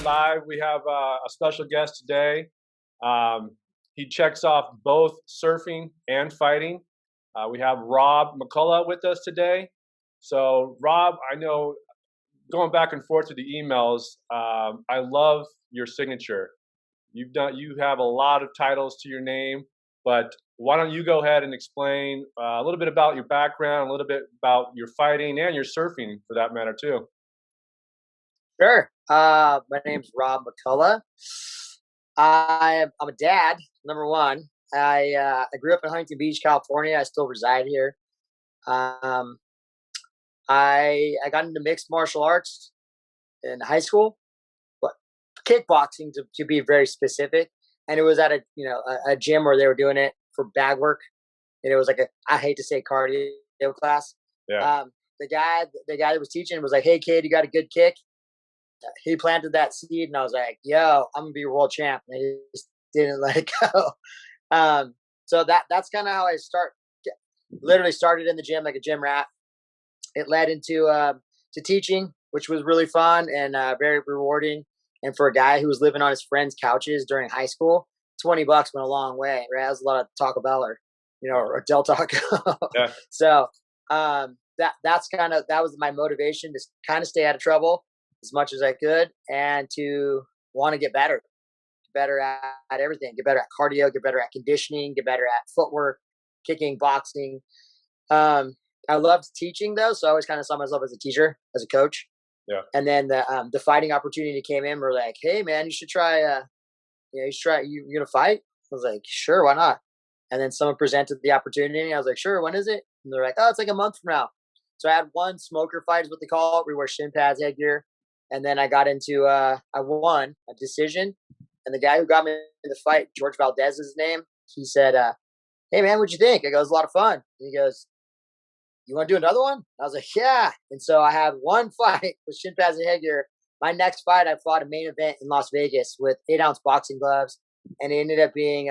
Live. We have a special guest today. He checks off both surfing and fighting. We have Rob McCullough with us today. So, Rob, I know going back and forth to the emails, I love your signature. You have a lot of titles to your name, but why don't you go ahead and explain a little bit about your background, a little bit about your fighting and your surfing, for that matter, too. Sure. My name's Rob McCullough. I'm a dad, number one. I grew up in Huntington Beach, California. I still reside here. Um, I got into mixed martial arts in high school, but kickboxing to be very specific. And it was at a gym where they were doing it for bag work. And it was like I hate to say cardio class. Yeah. The guy that was teaching was like, "Hey kid, you got a good kick." He planted that seed, and I was like, "Yo, I'm gonna be a world champ." And I just didn't let it go. So that's kind of how I literally started in the gym like a gym rat. It led into to teaching, which was really fun and very rewarding. And for a guy who was living on his friends' couches during high school, $20 went a long way. Right, that was a lot of Taco Bell or Del Taco. Yeah. So that was my motivation to kind of stay out of trouble as much as I could, and to want to get better at everything, get better at cardio, get better at conditioning, get better at footwork, kicking, boxing. I loved teaching though, so I always kind of saw myself as a teacher, as a coach. Yeah. And then the fighting opportunity came in. We're like, "Hey man, you should try. You gonna fight?" I was like, "Sure, why not?" And then someone presented the opportunity. I was like, "Sure, when is it?" And they're like, "Oh, it's like a month from now." So I had one smoker fight, is what they call it. We wear shin pads, headgear. And then I got into, I won a decision. And the guy who got me in the fight, George Valdez is his name. He said, "Hey man, what'd you think?" I go, "It was a lot of fun." And he goes, "You want to do another one?" I was like, "Yeah." And so I had one fight with shin pads and headgear. My next fight, I fought a main event in Las Vegas with 8-ounce boxing gloves. And it ended up being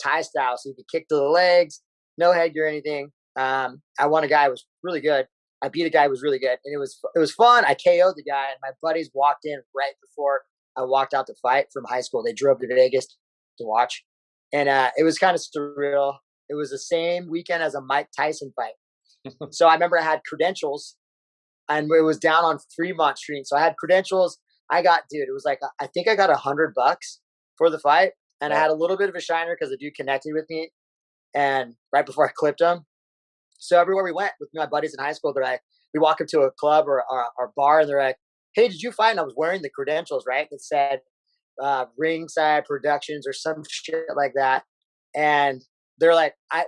Thai style. So you could kick to the legs, no headgear or anything. I won a guy who was really good. I beat a guy who was really good, and it was fun. I KO'd the guy, and my buddies walked in right before I walked out to fight from high school. They drove to Vegas to watch, and it was kind of surreal. It was the same weekend as a Mike Tyson fight. So I remember I had credentials, and it was down on Fremont Street. So I had credentials. It was like I think I got $100 for the fight, and I had a little bit of a shiner because the dude connected with me, and right before I clipped him. So everywhere we went with my buddies in high school, they're like, we walk up to a club or bar, and they're like, "Hey, did you fight?" And I was wearing the credentials, right? That said Ringside Productions or some shit like that. And they're like, I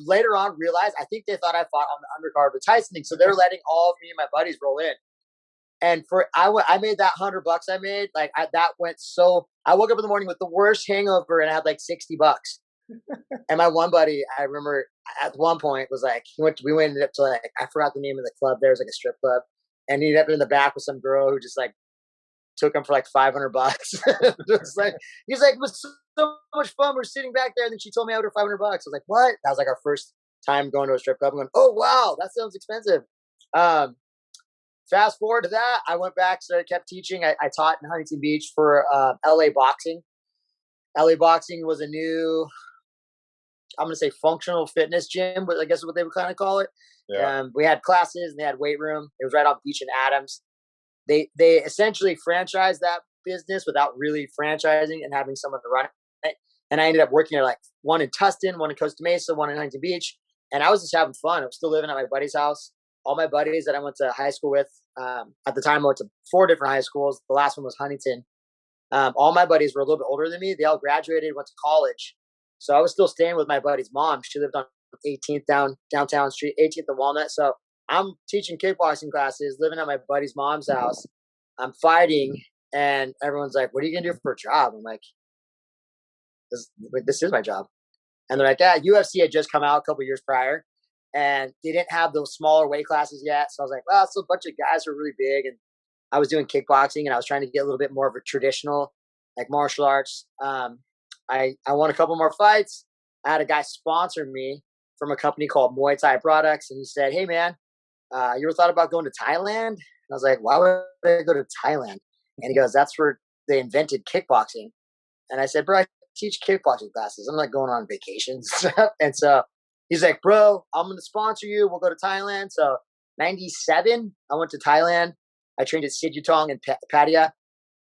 later on realized, I think they thought I fought on the undercard of the Tyson thing. So they're letting all of me and my buddies roll in. And I made that $100 I made. That went so, I woke up in the morning with the worst hangover, and I had like $60. And my one buddy, I remember at one point was like, we went up to like, I forgot the name of the club. There was like a strip club, and he ended up in the back with some girl who just like took him for like $500. He's like, "It was so much fun. We're sitting back there." And then she told me I owed her $500. I was like, "What?" That was like our first time going to a strip club. I'm going, "Oh wow, that sounds expensive." Fast forward to that, I went back, so I kept teaching. I taught in Huntington Beach for LA Boxing. LA Boxing was a new, I'm going to say, functional fitness gym, but I guess is what they would kind of call it. Yeah. We had classes, and they had weight room. It was right on Beach and Adams. They essentially franchised that business without really franchising and having someone to run it. And I ended up working at like one in Tustin, one in Costa Mesa, one in Huntington Beach. And I was just having fun. I was still living at my buddy's house. All my buddies that I went to high school with, at the time I went to 4 different high schools. The last one was Huntington. All my buddies were a little bit older than me. They all graduated, went to college. So I was still staying with my buddy's mom. She lived on 18th downtown street, 18th and Walnut. So I'm teaching kickboxing classes, living at my buddy's mom's house. I'm fighting, and everyone's like, "What are you going to do for a job?" I'm like, this is my job. And they're like, "Yeah, UFC had just come out a couple years prior, and they didn't have those smaller weight classes yet." So I was like, "Well, it's a bunch of guys who are really big." And I was doing kickboxing, and I was trying to get a little bit more of a traditional, like, martial arts. I won a couple more fights. I had a guy sponsor me from a company called Muay Thai Products, and he said, "Hey man, you ever thought about going to Thailand?" And I was like, "Why would I go to Thailand?" And he goes, "That's for they invented kickboxing. And I said, bro, I teach kickboxing classes. I'm not going on vacations and stuff. And so he's like, bro, I'm going to sponsor you. We'll go to Thailand. So 97, I went to Thailand. I trained at Sityodtong and Pattaya.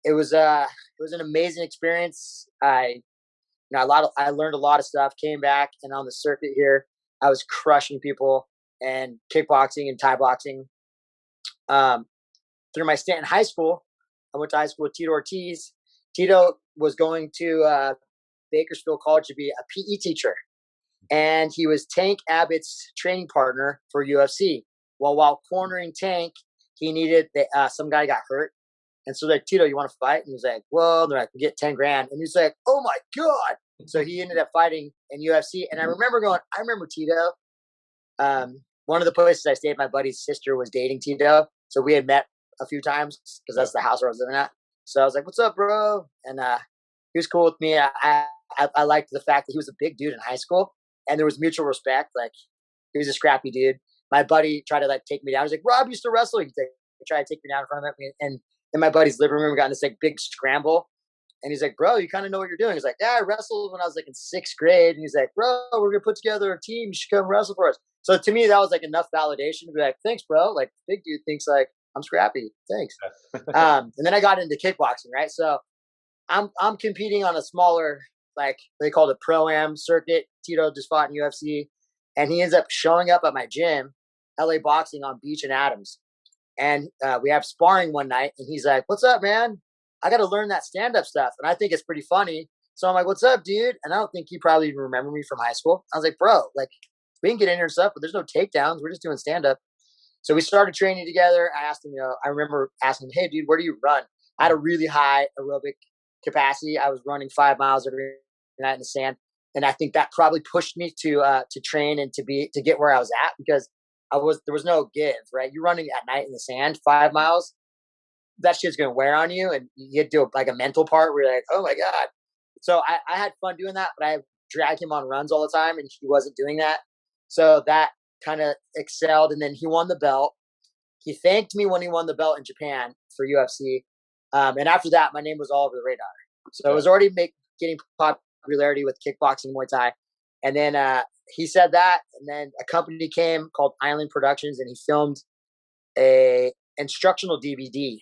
It was an amazing experience. I learned a lot of stuff, came back, and on the circuit here, I was crushing people and kickboxing and Thai boxing. Through my stint in high school, I went to high school with Tito Ortiz. Tito was going to Bakersfield College to be a PE teacher, and he was Tank Abbott's training partner for UFC. Well, while cornering Tank, he needed some guy got hurt, and so they're like, Tito, you want to fight? And he was like, well, they're like, get 10 grand, and he's like, oh my god! So he ended up fighting in UFC, and I remember Tito. One of the places I stayed, my buddy's sister was dating Tito, so we had met a few times because that's the house where I was living at. So I was like, "What's up, bro?" And he was cool with me. I liked the fact that he was a big dude in high school, and there was mutual respect. Like, he was a scrappy dude. My buddy tried to take me down. He's like, "Rob used to wrestle." He tried to take me down in front of me, and in my buddy's living room, we got in this big scramble. And he's like, "Bro, you kind of know what you're doing." He's like, "Yeah, I wrestled when I was in 6th grade." And he's like, "Bro, we're gonna put together a team. You should come wrestle for us." So to me, that was enough validation to be like, "Thanks, bro." Like, big dude thinks I'm scrappy. Thanks. And then I got into kickboxing, right? So I'm competing on a smaller, they call it pro-am circuit. Tito just fought in UFC, and he ends up showing up at my gym, LA Boxing on Beach and Adams. And we have sparring one night, and he's like, "What's up, man? I got to learn that stand-up stuff." And I think it's pretty funny. So I'm like, "What's up, dude?" And I don't think he probably even remember me from high school. I was like, "Bro, we can get in here and stuff, but there's no takedowns. We're just doing stand-up." So we started training together. I asked him, I remember asking him, "Hey, dude, where do you run?" I had a really high aerobic capacity. I was running 5 miles every night in the sand. And I think that probably pushed me to train and to get where I was at, because there was no give, right? You're running at night in the sand, 5 miles. That shit's going to wear on you. And you get to a mental part where you're like, oh my God. So I had fun doing that, but I dragged him on runs all the time, and he wasn't doing that. So that kind of excelled. And then he won the belt. He thanked me when he won the belt in Japan for UFC. And after that, my name was all over the radar. So it was already getting popularity with kickboxing, Muay Thai. And then he said that, and then a company came called Island Productions, and he filmed a instructional DVD.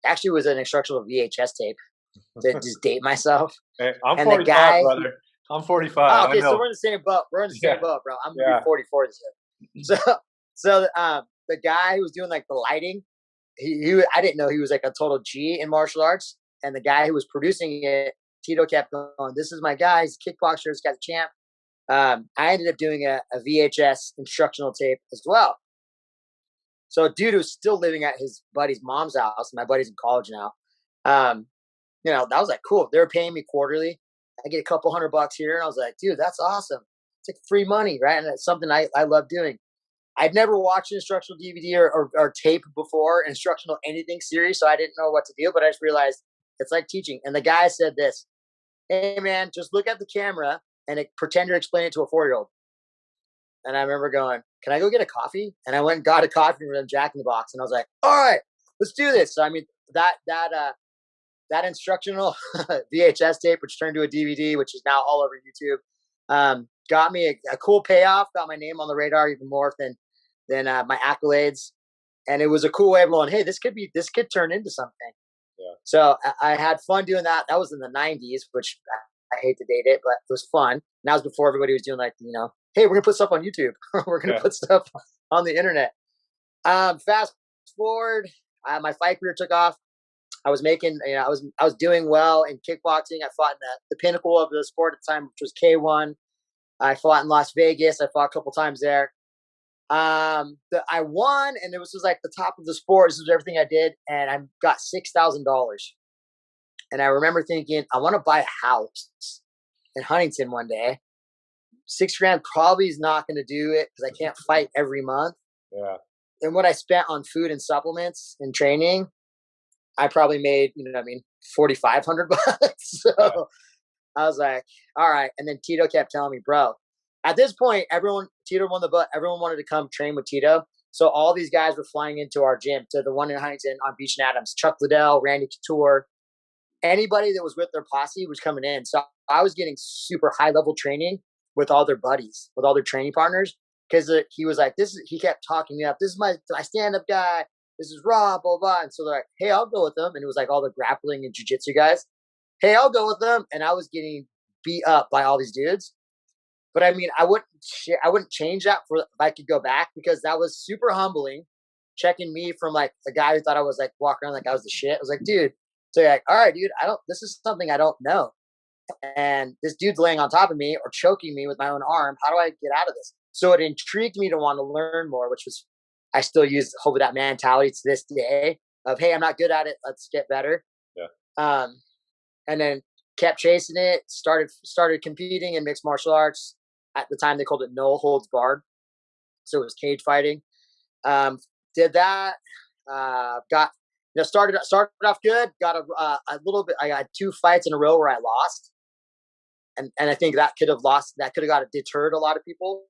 Actually, it was an instructional VHS tape to just date myself. Hey, I'm and 45, brother. I'm 45. Oh, okay, so we're in the same boat. We're in the same boat, bro. I'm gonna be 44 this year. So the guy who was doing the lighting, I didn't know he was a total G in martial arts. And the guy who was producing it, Tito, kept going, "This is my guy. He's a kickboxer. This guy's a champ." I ended up doing a VHS instructional tape as well. So a dude who's still living at his buddy's mom's house. My buddy's in college now. That was cool. They were paying me quarterly. I get a couple $100 here. And I was like, dude, that's awesome. It's free money, right? And it's something I love doing. I'd never watched an instructional DVD or tape before, instructional anything series, so I didn't know what to do, but I just realized it's like teaching. And the guy said this, "Hey, man, just look at the camera and pretend you're explaining it to a 4-year-old. And I remember going, "Can I go get a coffee?" And I went and got a coffee from Jack in the Box, and I was like, "All right, let's do this." So, I mean, that instructional VHS tape, which turned to a DVD, which is now all over YouTube, got me a cool payoff, got my name on the radar even more than my accolades. And it was a cool way of going, hey, this could turn into something. Yeah. So I had fun doing that. That was in the 90s, which I hate to date it, but it was fun. And that was before everybody was doing hey, we're going to put stuff on YouTube. We're going to put stuff on the internet. Fast forward, my fight career took off. I was making, I was doing well in kickboxing. I fought in the pinnacle of the sport at the time, which was K1. I fought in Las Vegas. I fought a couple times there. I won, and it was just the top of the sport. This was everything I did, and I got $6,000. And I remember thinking, I want to buy a house in Huntington one day. $6,000 probably is not going to do it because I can't fight every month. Yeah. And what I spent on food and supplements and training, I probably made, $4,500. So I was like, all right. And then Tito kept telling me, bro, at this point, Tito won the belt. Everyone wanted to come train with Tito. So all these guys were flying into our gym, to the one in Huntington on Beach and Adams. Chuck Liddell, Randy Couture, anybody that was with their posse was coming in. So I was getting super high level training with all their buddies, with all their training partners. Cause he was like, he kept talking me up. This is my stand-up guy. This is Rob, blah, blah. And so they're like, hey, I'll go with them. And it was like all the grappling and jiu-jitsu guys. Hey, I'll go with them. And I was getting beat up by all these dudes. But I mean, I wouldn't change that for if I could go back, because that was super humbling. Checking me from like a guy who thought I was like walking around like I was the shit. I was like, dude, so like, all right, dude, this is something I don't know. And this dude's laying on top of me or choking me with my own arm. How do I get out of this? So it intrigued me to want to learn more, which was, I still use hopefully that mentality to this day of, hey, I'm not good at it. Let's get better. Yeah. And then kept chasing it, started competing in mixed martial arts. At the time they called it no holds barred. So it was cage fighting. Did that, started off good, got a little bit, I got 2 fights in a row where I lost. And I think that could have deterred a lot of people,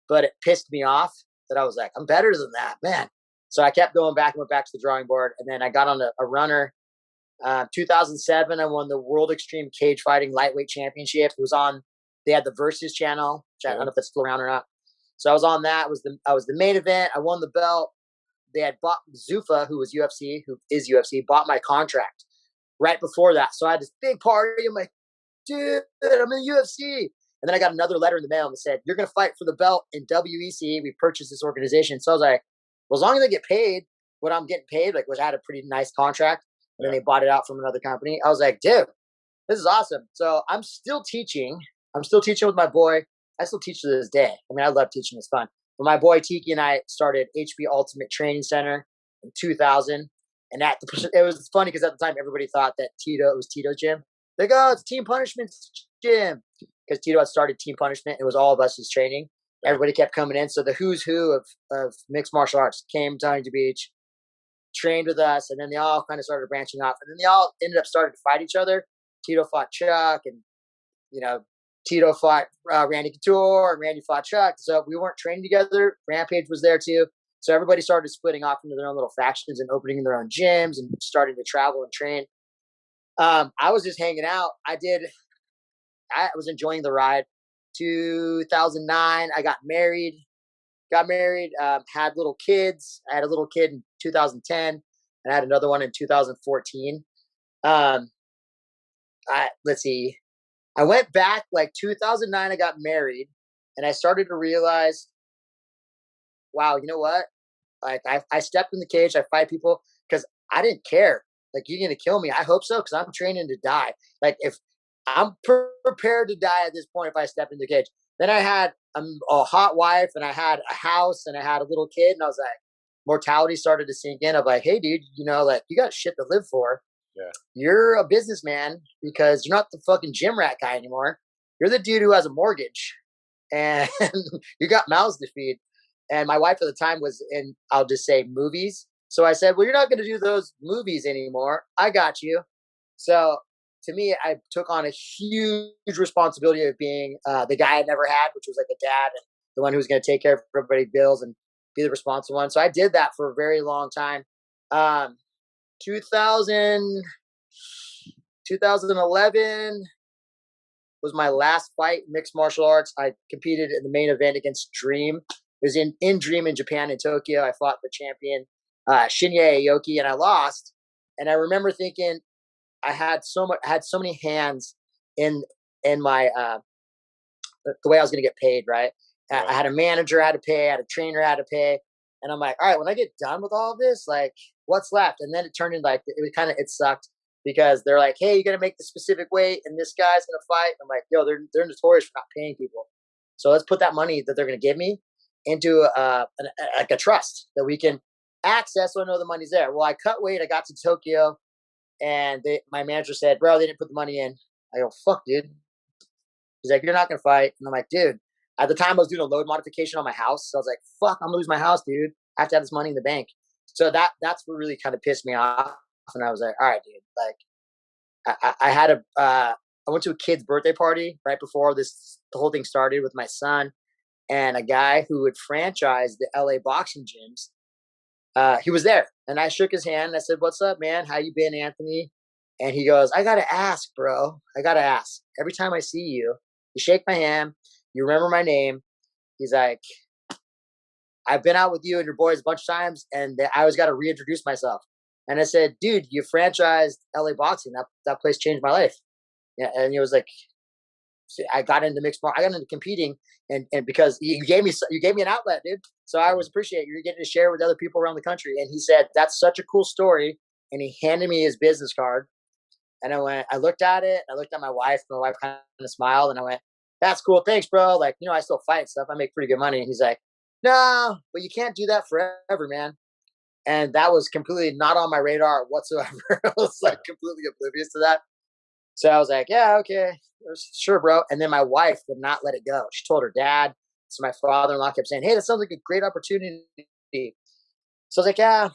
but it pissed me off that I was like, I'm better than that, man. So I kept going back and went back to the drawing board. And then I got on a runner. 2007, I won the World Extreme Cage Fighting Lightweight Championship. It was on, they had the Versus channel, which I don't know if that's still around or not. So I was on that. I was the main event. I won the belt. They had bought Zuffa, who is UFC, bought my contract right before that. So I had this big party. I'm like, dude, I'm in the UFC. And then I got another letter in the mail that said, you're going to fight for the belt in WEC. We purchased this organization. So I was like, well, as long as I get paid what I'm getting paid, like, which I had a pretty nice contract, and then they bought it out from another company. I was like, dude, this is awesome. So I'm still teaching. With my boy. I still teach to this day. I mean, I love teaching. It's fun. But my boy Tiki and I started HB Ultimate Training Center in 2000. And it was funny because at the time, everybody thought that it was Tito's gym. Like, oh, it's Team Punishment's gym. Because Tito had started Team Punishment. It was all of us as training. Everybody kept coming in. So the who's who of mixed martial arts came to Huntington Beach, trained with us, and then they all kind of started branching off. And then they all ended up starting to fight each other. Tito fought Chuck, and, Tito fought Randy Couture, and Randy fought Chuck. So we weren't training together. Rampage was there too. So everybody started splitting off into their own little factions and opening their own gyms and starting to travel and train. I was just hanging out. I was enjoying the ride. 2009, I got married, had little kids. I had a little kid in 2010 and I had another one in 2014. Let's see. I went back like 2009, I got married and I started to realize, wow, you know what? Like I stepped in the cage, I fight people because I didn't care. Like, you're going to kill me. I hope so. Cause I'm training to die. Like, if I'm prepared to die at this point, if I step in the cage. Then I had a hot wife and I had a house and I had a little kid. And I was like, mortality started to sink in of like, hey dude, like, you got shit to live for. Yeah. You're a businessman because you're not the fucking gym rat guy anymore. You're the dude who has a mortgage and you got mouths to feed. And my wife at the time was in, I'll just say, movies. So I said, well, you're not going to do those movies anymore. I got you. So to me, I took on a huge responsibility of being the guy I never had, which was like a dad and the one who was going to take care of everybody's bills and be the responsible one. So I did that for a very long time. 2011 was my last fight in mixed martial arts. I competed in the main event against Dream. It was in Dream in Japan, in Tokyo. I fought the champion, Shinya Aoki, and I lost. And I remember thinking, I had so many hands in my the way I was going to get paid, right? I had a manager I had to pay, I had a trainer I had to pay, and I'm like, all right, when I get done with all of this, like, what's left? And then it turned into like it sucked because they're like, hey, you got to make the specific weight, and this guy's going to fight. I'm like, yo, they're notorious for not paying people, so let's put that money that they're going to give me into like a trust that we can access, so I know the money's there. Well, I cut weight, I got to Tokyo. And my manager said, bro, they didn't put the money in. I go, fuck, dude. He's like, you're not going to fight. And I'm like, dude, at the time I was doing a load modification on my house. So I was like, fuck, I'm going to lose my house, dude. I have to have this money in the bank. So that's what really kind of pissed me off. And I was like, all right, dude. Like, I went to a kid's birthday party right before the whole thing started with my son and a guy who would franchise the LA boxing gyms. He was there and I shook his hand and I said, what's up, man? How you been, Anthony? And he goes, I got to ask, bro. I got to ask. Every time I see you, you shake my hand, you remember my name. He's like, I've been out with you and your boys a bunch of times, and I always got to reintroduce myself. And I said, dude, you franchised LA Boxing. That place changed my life. Yeah, and he was like, I got into I got into competing, and because you gave me an outlet, dude. So I always appreciate you're getting to share with other people around the country. And he said, that's such a cool story. And he handed me his business card, and I looked at it. I looked at my wife. My wife kind of smiled, and I went, that's cool, thanks, bro. Like, I still fight and stuff. I make pretty good money. And he's like, no, but you can't do that forever, man. And that was completely not on my radar whatsoever. I was like completely oblivious to that. So I was like, yeah, okay, sure, bro. And then my wife would not let it go. She told her dad. So my father-in-law kept saying, hey, that sounds like a great opportunity. So I was like, yeah,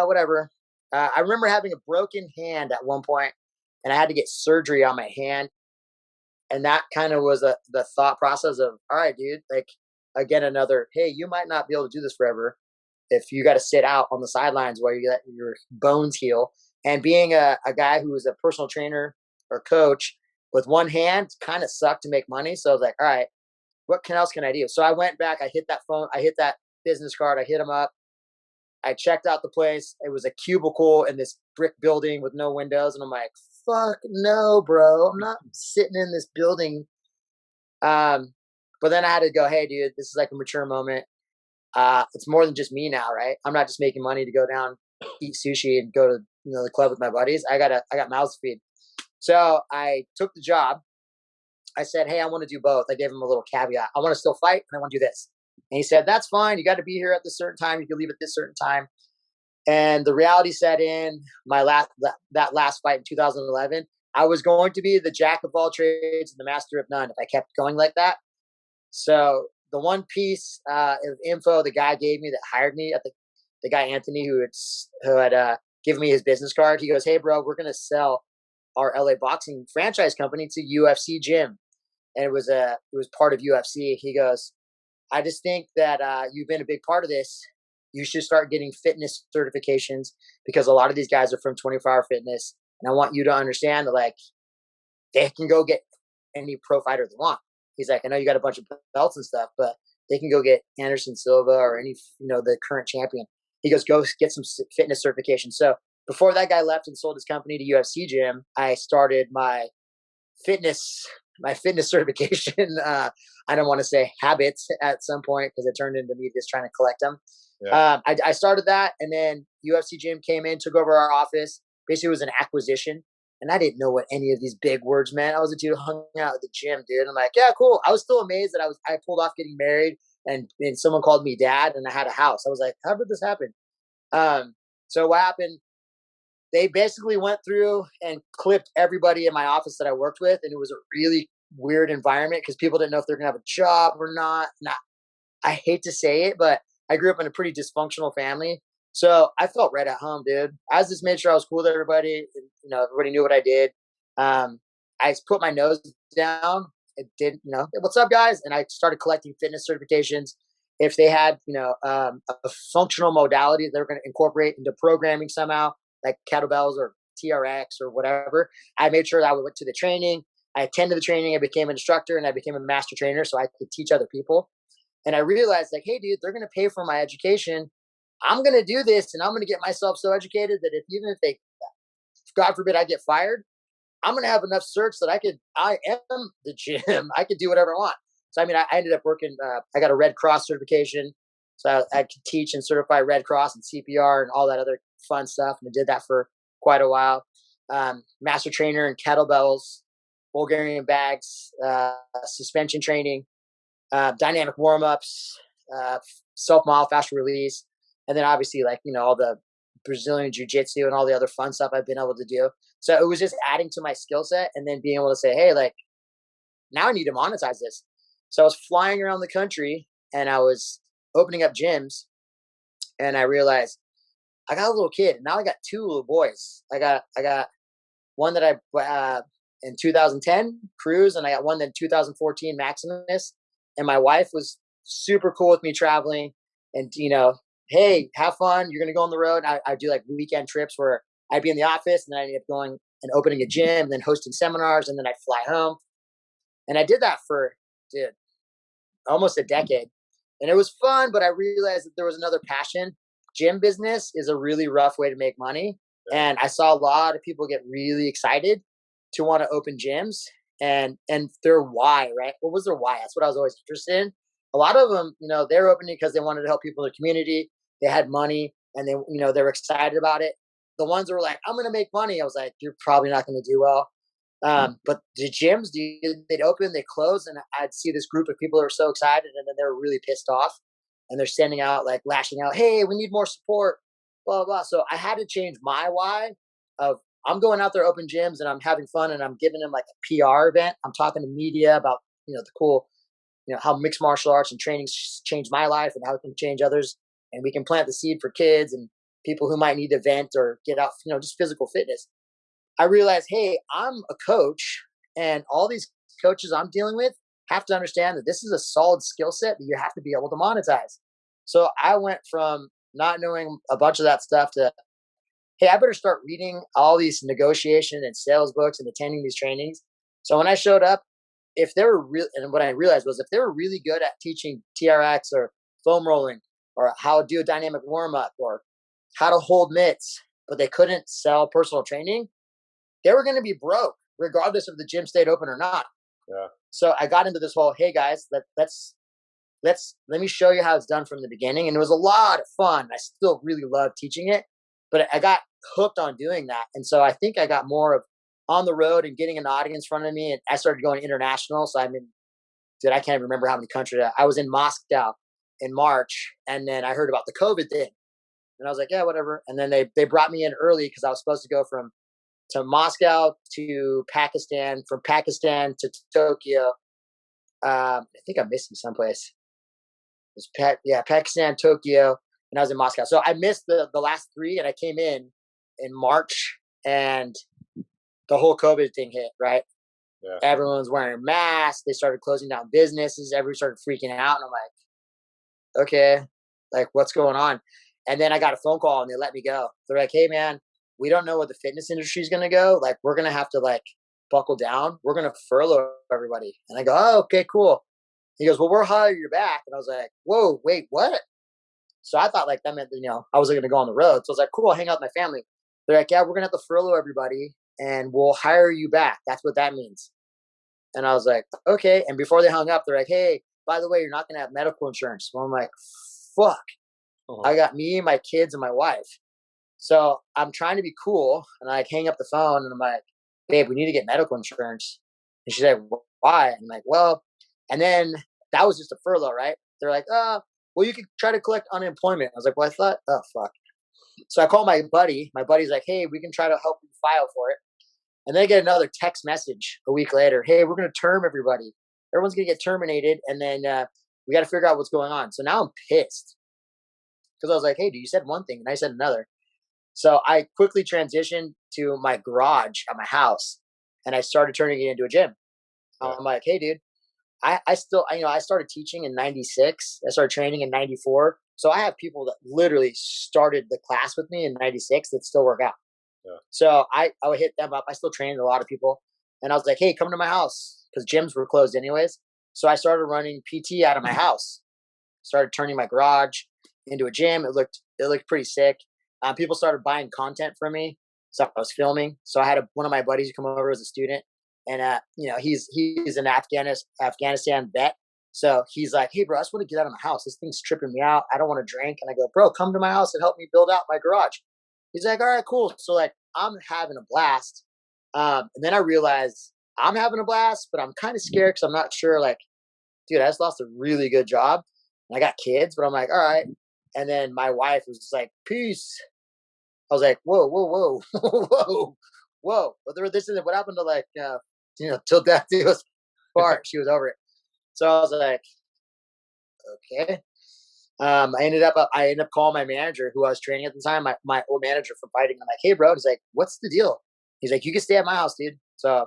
whatever. I remember having a broken hand at one point, and I had to get surgery on my hand. And that kind of was the thought process of, all right, dude, like, again, another, hey, you might not be able to do this forever if you got to sit out on the sidelines while you let your bones heal. And being a guy who was a personal trainer or coach with one hand kind of sucked to make money. So I was like, all right, what else can I do? So I went back, I hit that business card, I hit him up. I checked out the place. It was a cubicle in this brick building with no windows. And I'm like, fuck no, bro. I'm not sitting in this building. But then I had to go, hey, dude, this is like a mature moment. It's more than just me now, right? I'm not just making money to go down, eat sushi, and go to the club with my buddies. I got mouths to feed. So I took the job. I said, hey, I want to do both. I gave him a little caveat. I want to still fight, and I want to do this. And he said, that's fine. You got to be here at this certain time. You can leave at this certain time. And the reality set in. That last fight in 2011, I was going to be the jack of all trades and the master of none if I kept going like that. So the one piece of info the guy gave me that hired me, the guy Anthony who had given me his business card, he goes, hey, bro, we're going to sell our LA Boxing franchise company to UFC Gym. And it was part of UFC. He goes, I just think that you've been a big part of this. You should start getting fitness certifications because a lot of these guys are from 24-hour fitness. And I want you to understand that, like, they can go get any pro fighter they want. He's like, I know you got a bunch of belts and stuff, but they can go get Anderson Silva or any, the current champion. He goes, go get some fitness certification. So before that guy left and sold his company to UFC Gym, I started my fitness certification. I don't want to say habits at some point because it turned into me just trying to collect them. Yeah. I started that, and then UFC Gym came in, took over our office. Basically, it was an acquisition. And I didn't know what any of these big words meant. I was a dude who hung out at the gym, dude. I'm like, yeah, cool. I was still amazed that I pulled off getting married and someone called me dad and I had a house. I was like, how did this happen? So what happened? They basically went through and clipped everybody in my office that I worked with. And it was a really weird environment because people didn't know if they're going to have a job or not. I hate to say it, but I grew up in a pretty dysfunctional family. So I felt right at home, dude. I just made sure I was cool with everybody. Everybody knew what I did. I put my nose down. It did, what's up, guys? And I started collecting fitness certifications. If they had, a functional modality they're going to incorporate into programming somehow, like kettlebells or TRX or whatever, I made sure that I went to the training. I attended the training. I became an instructor and I became a master trainer so I could teach other people. And I realized, like, hey, dude, they're going to pay for my education. I'm going to do this and I'm going to get myself so educated that even if they, God forbid, I get fired, I'm going to have enough certs that I am the gym. I could do whatever I want. So, I ended up working, I got a Red Cross certification. So I could teach and certify Red Cross and CPR and all that other fun stuff. And I did that for quite a while. Master trainer in kettlebells, Bulgarian bags, suspension training, dynamic warm-ups, self-mile, fast release. And then obviously, all the Brazilian jiu-jitsu and all the other fun stuff I've been able to do. So it was just adding to my skill set and then being able to say, hey, now I need to monetize this. So I was flying around the country and I was opening up gyms and I realized I got a little kid. Now I got two little boys. I got one that I in 2010, Cruz, and I got one in 2014, Maximus. And my wife was super cool with me traveling and, hey, have fun. You're going to go on the road. I do like weekend trips where I'd be in the office and then I ended up going and opening a gym and then hosting seminars. And then I'd fly home. And I did that for, dude, almost a decade. And it was fun, but I realized that there was another passion. Gym business is a really rough way to make money. And I saw a lot of people get really excited to want to open gyms and their why, right? What was their why? That's what I was always interested in. A lot of them, they're opening because they wanted to help people in their community. They had money and they were excited about it. The ones that were like, I'm going to make money. I was like, you're probably not going to do well. But the gyms, they'd open, they close, and I'd see this group of people that were so excited, and then they were really pissed off, and they're standing out, like lashing out, hey, we need more support, blah, blah, blah. So I had to change my why of I'm going out there, open gyms, and I'm having fun, and I'm giving them like a PR event. I'm talking to media about, the cool, how mixed martial arts and training changed my life and how it can change others. And we can plant the seed for kids and people who might need to vent or get out, just physical fitness. I realized, hey, I'm a coach, and all these coaches I'm dealing with have to understand that this is a solid skill set that you have to be able to monetize. So I went from not knowing a bunch of that stuff to, hey, I better start reading all these negotiation and sales books and attending these trainings. So when I showed up, if they were real, and what I realized was if they were really good at teaching TRX or foam rolling or how to do a dynamic warm up or how to hold mitts, but they couldn't sell personal training, they were going to be broke regardless if the gym stayed open or not. Yeah. So I got into this whole, hey guys, let me show you how it's done from the beginning. And it was a lot of fun. I still really love teaching it, but I got hooked on doing that. And so I think I got more of on the road and getting an audience in front of me. And I started going international. So I can't remember how many countries. I was in Moscow in March, and then I heard about the COVID thing. And I was like, yeah, whatever. And then they brought me in early because I was supposed to go to Moscow to Pakistan, from Pakistan to Tokyo. I think I'm missing someplace. It was Pakistan, Tokyo, and I was in Moscow. So I missed the last three, and I came in March, and the whole COVID thing hit, right? Yeah. Everyone's wearing masks. They started closing down businesses. Everybody started freaking out. And I'm like, okay, like what's going on? And then I got a phone call and they let me go. They're like, hey man, we don't know where the fitness industry is going to go. Like, we're going to have to like buckle down. We're going to furlough everybody. And I go, oh, okay, cool. He goes, well, we'll hire you back. And I was like, whoa, wait, what? So I thought like that meant, I wasn't going to go on the road. So I was like, cool, I'll hang out with my family. They're like, yeah, we're going to have to furlough everybody and we'll hire you back. That's what that means. And I was like, okay. And before they hung up, they're like, hey, by the way, you're not going to have medical insurance. So I'm like, fuck. I got me, my kids, and my wife. So I'm trying to be cool, and I hang up the phone, and I'm like, babe, we need to get medical insurance. And she's like, why? I'm like, well, and then that was just a furlough, right? They're like, well, you could try to collect unemployment. I was like, well, I thought, oh, fuck. So I call my buddy. My buddy's like, hey, we can try to help you file for it. And then I get another text message a week later. Hey, we're going to term everybody. Everyone's going to get terminated, and then we got to figure out what's going on. So now I'm pissed because I was like, hey, dude, you said one thing, and I said another. So I quickly transitioned to my garage at my house, and I started turning it into a gym. I'm like, hey, dude, I started teaching in 96. I started training in 94. So I have people that literally started the class with me in 96 that still work out. Yeah. So I would hit them up. I still trained a lot of people. And I was like, hey, come to my house, because gyms were closed anyways. So I started running PT out of my house. Started turning my garage into a gym. It looked pretty sick. People started buying content from me. So I was filming. So I had one of my buddies come over as a student. And, he's an Afghanistan vet. So he's like, hey, bro, I just want to get out of my house. This thing's tripping me out. I don't want to drink. And I go, bro, come to my house and help me build out my garage. He's like, all right, cool. So like, I'm having a blast. And then I realized I'm having a blast, but I'm kind of scared because I'm not sure, like, dude, I just lost a really good job. And I got kids, but I'm like, all right. And then my wife was just like, peace. I was like, whoa, whoa, whoa, whoa, whoa. But this isn't what happened to like, till death do us part. She was over it. So I was like, okay. I ended up calling my manager who I was training at the time, my old manager from fighting. I'm like, hey, bro. He's like, what's the deal? He's like, you can stay at my house, dude. So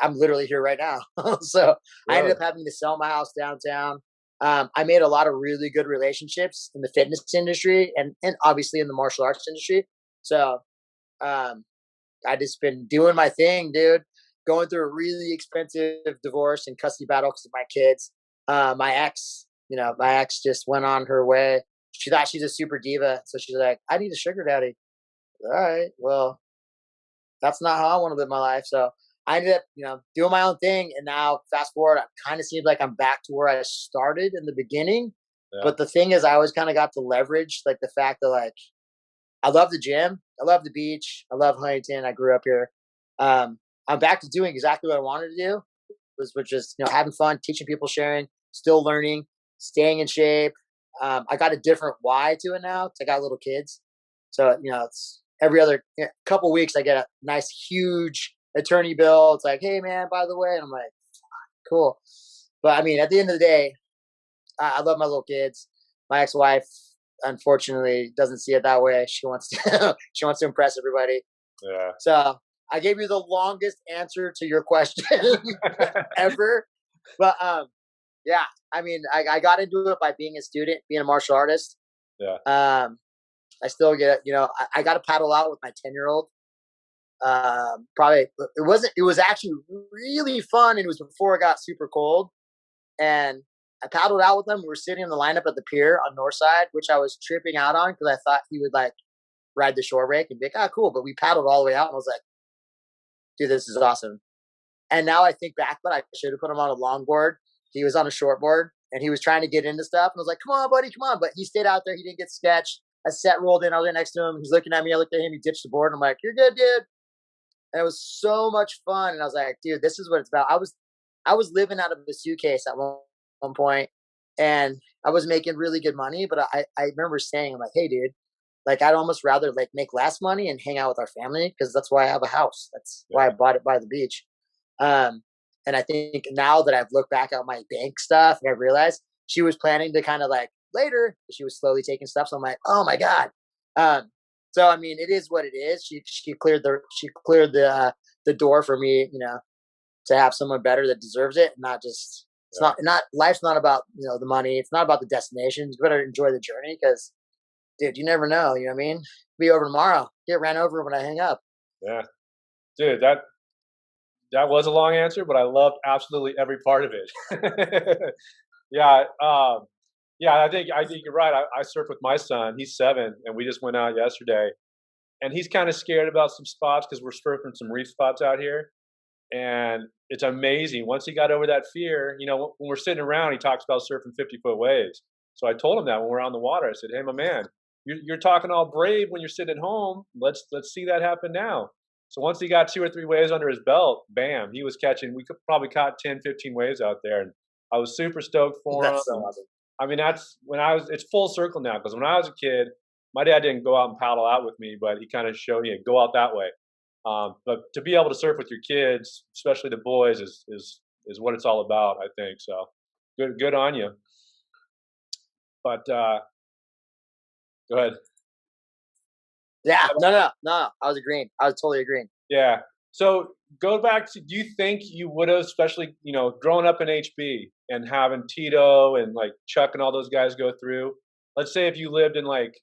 I'm literally here right now. So I ended up having to sell my house downtown. I made a lot of really good relationships in the fitness industry and obviously in the martial arts industry. So I just been doing my thing, dude. Going through a really expensive divorce and custody battle because of my kids. My ex just went on her way. She thought she's a super diva, so she's like, "I need a sugar daddy." All right, well, that's not how I want to live my life. So I ended up, doing my own thing. And now, fast forward, I kind of seems like I'm back to where I started in the beginning. Yeah. But the thing is, I always kind of got to leverage like the fact that like I love the gym, I love the beach, I love Huntington. I grew up here. I'm back to doing exactly what I wanted to do, which is having fun, teaching people, sharing, still learning, staying in shape. I got a different why to it now because I got little kids. So it's every other couple weeks I get a nice huge attorney bill. It's like, hey man, by the way, and I'm like, cool. But I mean, at the end of the day, I love my little kids. My ex-wife, unfortunately, doesn't see it that way. She wants to she wants to impress everybody. Yeah. So I gave you the longest answer to your question ever. But yeah, I mean, I got into it by being a student, being a martial artist. Yeah. I still get, I got to paddle out with my 10-year-old. Probably it was actually really fun. And it was before it got super cold. And I paddled out with him. We were sitting in the lineup at the pier on Northside, which I was tripping out on because I thought he would like ride the shore break and be like, ah, cool. But we paddled all the way out and I was like, dude, this is awesome. And now I think back, but I should have put him on a longboard. He was on a shortboard and he was trying to get into stuff. And I was like, come on, buddy, come on. But he stayed out there. He didn't get sketched. A set rolled in. I was there next to him. He's looking at me. I looked at him. He ditched the board. I'm like, you're good, dude. And it was so much fun. And I was like, dude, this is what it's about. I was living out of a suitcase at one point, and I was making really good money. But I remember saying, I'm like, hey, dude, like I'd almost rather like make less money and hang out with our family because that's why I have a house. That's why I bought it by the beach. And I think now that I've looked back at my bank stuff and I've realized she was planning to kind of like later, she was slowly taking stuff. So I'm like, oh my God. So I mean, it is what it is. She cleared the door for me, to have someone better that deserves it, and not just it's not life's not about the money. It's not about the destination. You better enjoy the journey because, dude, you never know. You know what I mean? Be over tomorrow. Get ran over when I hang up. Yeah. Dude, that was a long answer, but I loved absolutely every part of it. Yeah. Yeah, I think you're right. I surf with my son. He's 7, and we just went out yesterday. And he's kind of scared about some spots because we're surfing some reef spots out here. And it's amazing. Once he got over that fear, when we're sitting around, he talks about surfing 50-foot waves. So I told him that when we're on the water, I said, "Hey, my man, you're talking all brave when you're sitting at home. Let's see that happen now." So once he got 2 or 3 waves under his belt, bam, he was catching. We could probably caught 10, 15 waves out there, and I was super stoked for him. That's so awesome. I mean, that's when I was. It's full circle now because when I was a kid, my dad didn't go out and paddle out with me, but he kind of showed me, go out that way. But to be able to surf with your kids, especially the boys, is what it's all about. I think so. Good on you. But go ahead. Yeah, no. I was agreeing. I was totally agreeing. Yeah. So go back to. Do you think you would have, especially growing up in HB and having Tito and like Chuck and all those guys go through? Let's say if you lived in like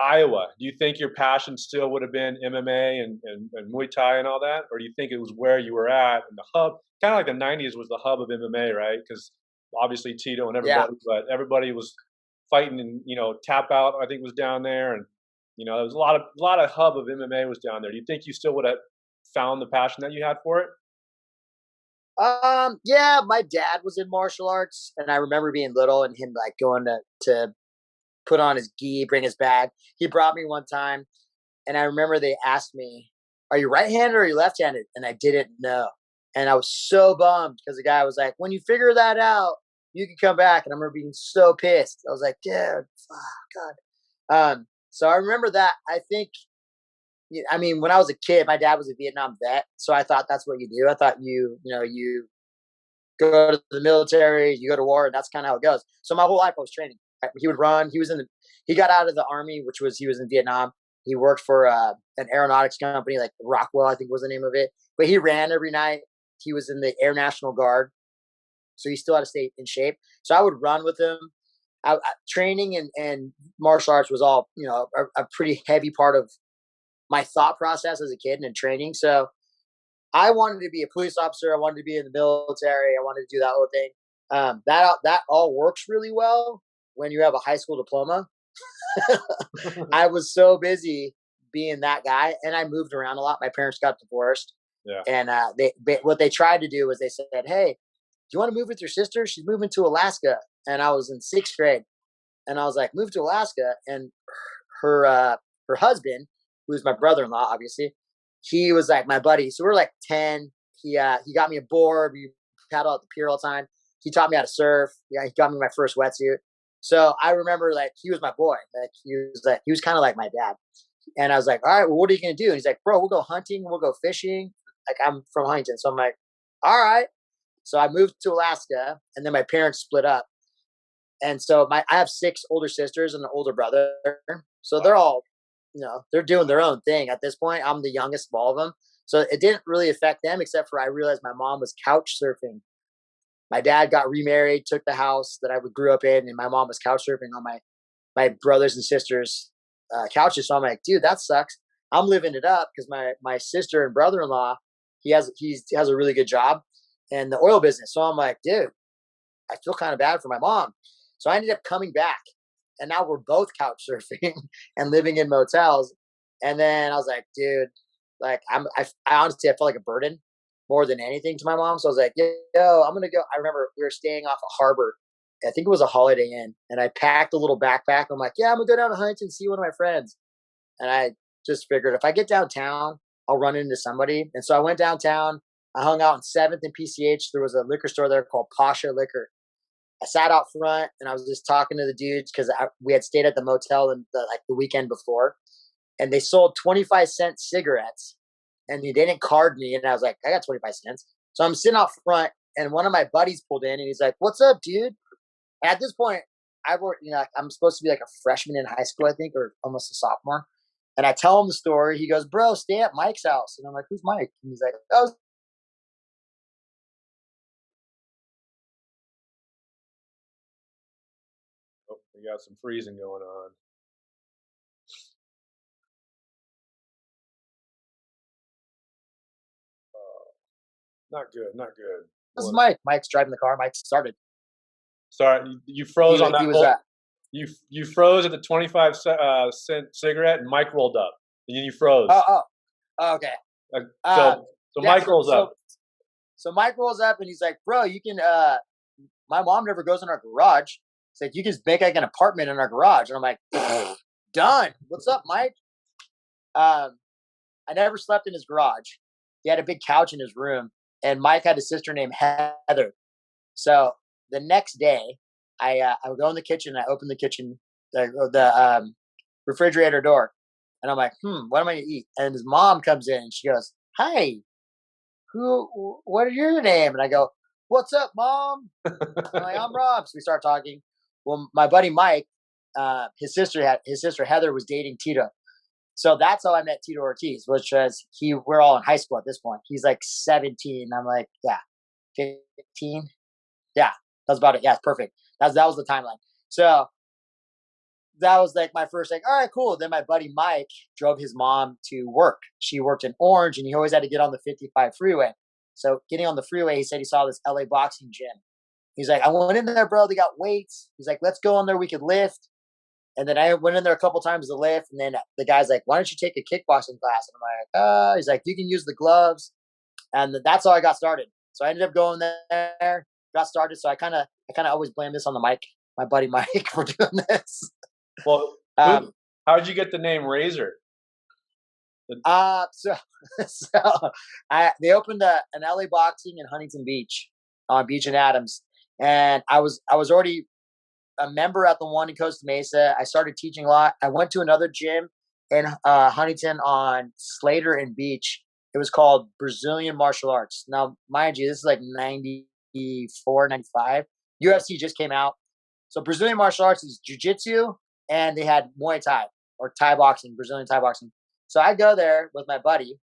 Iowa, do you think your passion still would have been MMA and Muay Thai and all that? Or do you think it was where you were at and the hub, kind of like the 90s was the hub of MMA, right? Because obviously Tito and everybody, but everybody was fighting and, Tap Out, I think was down there. And, there was a lot of hub of MMA was down there. Do you think you still would have found the passion that you had for it? Yeah, my dad was in martial arts, and I remember being little and him like going to put on his gi, bring his bag. He brought me one time, and I remember they asked me, "Are you right-handed or are you left-handed?" And I didn't know, and I was so bummed because the guy was like, "When you figure that out, you can come back." And I remember being so pissed. I was like, "Dude, oh, God." So I remember that. I think, I mean, when I was a kid, my dad was a Vietnam vet, so I thought that's what you do. I thought you go to the military, you go to war, and that's kind of how it goes. So my whole life I was training. Right? He would run. He got out of the army, he was in Vietnam. He worked for an aeronautics company, like Rockwell, I think was the name of it. But he ran every night. He was in the Air National Guard, so he still had to stay in shape. So I would run with him. Training and martial arts was all a pretty heavy part of my thought process as a kid and in training. So I wanted to be a police officer. I wanted to be in the military. I wanted to do that whole thing. That all works really well when you have a high school diploma. I was so busy being that guy, and I moved around a lot. My parents got divorced, Yeah. and what they tried to do was they said, "Hey, do you want to move with your sister? She's moving to Alaska." And I was in 6th grade, and I was like, "Move to Alaska." And her husband, who's my brother-in-law, obviously, he was like my buddy. So we were like 10. He got me a board. We paddled out the pier all the time. He taught me how to surf. Yeah, he got me my first wetsuit. So I remember like he was my boy. Like he was kind of like my dad. And I was like, all right, well, what are you gonna do? And he's like, bro, we'll go hunting, we'll go fishing. Like I'm from Huntington, so I'm like, all right. So I moved to Alaska, and then my parents split up. And so I have 6 older sisters and an older brother. So they're all, they're doing their own thing at this point. I'm the youngest of all of them. So it didn't really affect them, except for I realized my mom was couch surfing. My dad got remarried, took the house that I grew up in, and my mom was couch surfing on my brothers and sisters' couches. So I'm like, dude, that sucks. I'm living it up because my sister and brother-in-law, he has a really good job in the oil business. So I'm like, dude, I feel kind of bad for my mom. So I ended up coming back, and now we're both couch surfing and living in motels. And then I was like, dude, like I honestly I felt like a burden more than anything to my mom. So I was like, yo, I'm gonna go. I remember we were staying off a harbor. I think it was a Holiday Inn, and I packed a little backpack. I'm like, yeah, I'm gonna go down to Huntington and see one of my friends. And I just figured if I get downtown, I'll run into somebody. And so I went downtown. I hung out in 7th and PCH. There was a liquor store there called Pasha Liquor. I sat out front and I was just talking to the dudes because we had stayed at the motel the weekend before, and they sold 25-cent cigarettes, and they didn't card me. And I was like, I got 25 cents. So I'm sitting out front, and one of my buddies pulled in, and he's like, "What's up, dude?" And at this point, I'm supposed to be like a freshman in high school, I think, or almost a sophomore. And I tell him the story. He goes, "Bro, stay at Mike's house." And I'm like, "Who's Mike?" And he's like, "Oh." Oh, we got some freezing going on. Not good, not good. "This is Well, Mike." Mike's driving the car. Mike started. sorry, you froze on He that was whole. You froze at the 25-cent cigarette, and Mike rolled up, and then you froze. Oh, okay. Uh, so Yeah, Mike rolls up. So Mike rolls up, and he's like, "Bro, you can." My mom never goes in our garage. He's like, "You can just make like an apartment in our garage." And I'm like, "Done. What's up, Mike?" I never slept in his garage. He had a big couch in his room, and Mike had a sister named Heather. So the next day, I would go in the kitchen. I open the kitchen, the refrigerator door, and I'm like, what am I gonna eat? And his mom comes in, and she goes, "Hi, what is your name?" And I go, "What's up, Mom?" I'm like, "I'm Rob." So we start talking. Well, my buddy Mike, his sister Heather was dating Tito. So that's how I met Tito Ortiz, which was we're all in high school at this point. He's like 17. I'm like, yeah, 15. Yeah, that's about it. Yeah, it's perfect. That was the timeline. So that was like my first like, all right, cool. Then my buddy Mike drove his mom to work. She worked in Orange, and he always had to get on the 55 freeway. So getting on the freeway, he said he saw this LA boxing gym. He's like, I went in there, bro. They got weights. He's like, let's go in there. We could lift. And then I went in there a couple times to lift. And then the guy's like, why don't you take a kickboxing class? And I'm like, he's like, you can use the gloves. And that's how I got started. So I ended up going there, got started. So I kind of always blame this on the Mike, my buddy Mike, for doing this. Well, how did you get the name Razor? They opened an LA Boxing in Huntington Beach, on Beach and Adams, and I was already a member at the one in Costa Mesa. I started teaching a lot. I went to another gym in Huntington on Slater and Beach. It was called Brazilian Martial Arts. Now, mind you, this is like 94, 95. UFC just came out. So Brazilian martial arts is jiu-jitsu, and they had Muay Thai or Thai boxing, Brazilian Thai boxing. So I go there with my buddy,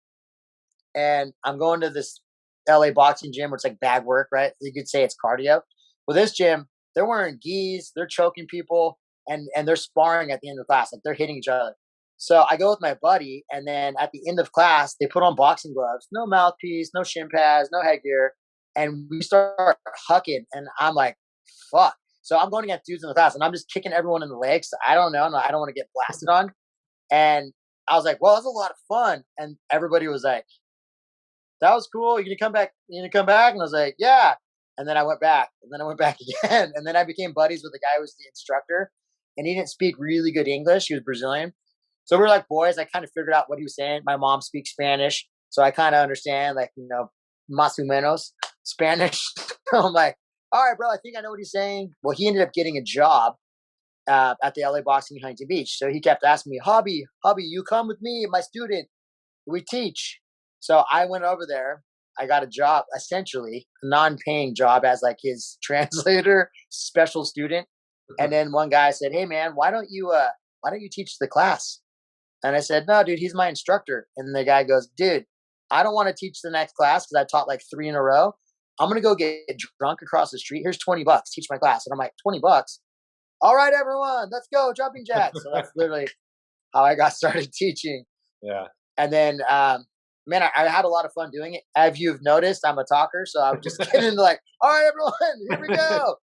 and I'm going to this LA boxing gym where it's like bag work, right? You could say it's cardio. Well, this gym, they're wearing gis, they're choking people, and they're sparring at the end of the class. Like they're hitting each other. So I go with my buddy, and then at the end of class, they put on boxing gloves, no mouthpiece, no shin pads, no headgear, and we start hucking. And I'm like, fuck. So I'm going against dudes in the class, and I'm just kicking everyone in the legs. I don't know. No, I don't want to get blasted on. And I was like, well, that's a lot of fun. And everybody was like, that was cool. You gonna come back? You gonna come back? And I was like, yeah. And then I went back, and then I went back again, and then I became buddies with the guy who was the instructor, and he didn't speak really good English. He was Brazilian, so we were like boys. I kind of figured out what he was saying. My mom speaks Spanish, so I kind of understand, like, más o menos Spanish. I'm like, all right, bro, I think I know what he's saying. Well, he ended up getting a job at the LA Boxing in Huntington Beach, so he kept asking me, Hobby, you come with me, my student. We teach. So I went over there. I got a job, essentially a non-paying job as like his translator, special student. And then one guy said, "Hey man, why don't you teach the class?" And I said, "No, dude, he's my instructor." And the guy goes, "Dude, I don't want to teach the next class because I taught like 3 in a row. I'm gonna go get drunk across the street. Here's $20. Teach my class." And I'm like, $20? All right, everyone, let's go jumping jacks. So that's literally how I got started teaching. Yeah. And then, man, I had a lot of fun doing it. As you've noticed, I'm a talker, so I would just get into like, all right, everyone, here we go.